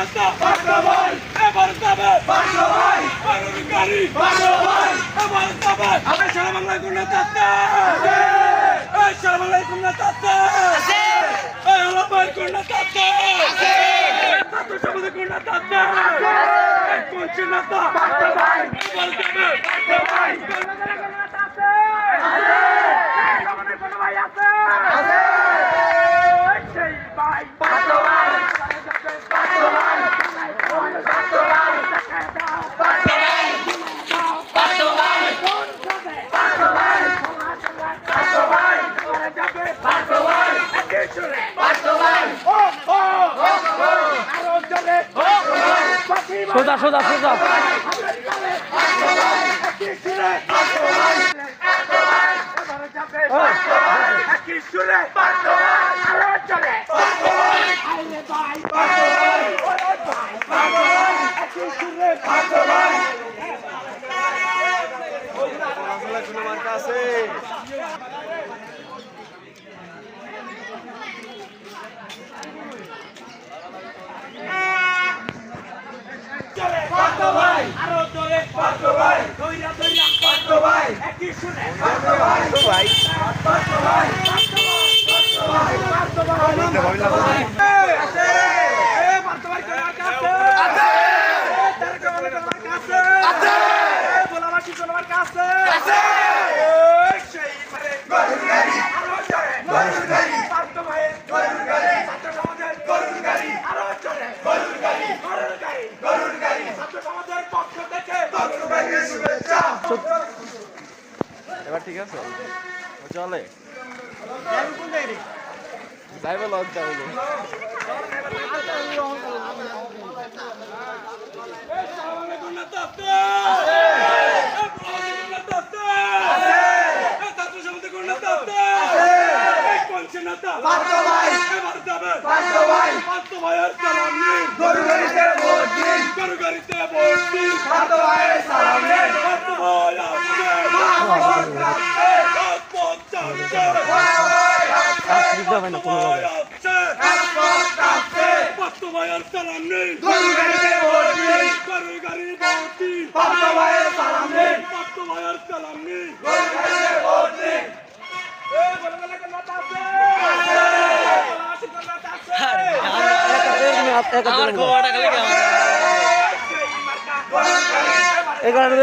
নেতা এবার যাবে গাড়ি এবার যাবে সারা বাংলায় কোন নেতা সারা বাংলায় কোন নেতা আলাপার কোন নেতা ছাত্র সমাজের কোন নেতা কোন নেতা এবার যাবে সোজা সোজা সোজা এবার ঠিক আছে চলে যাইব লজ্জা হইল এগারো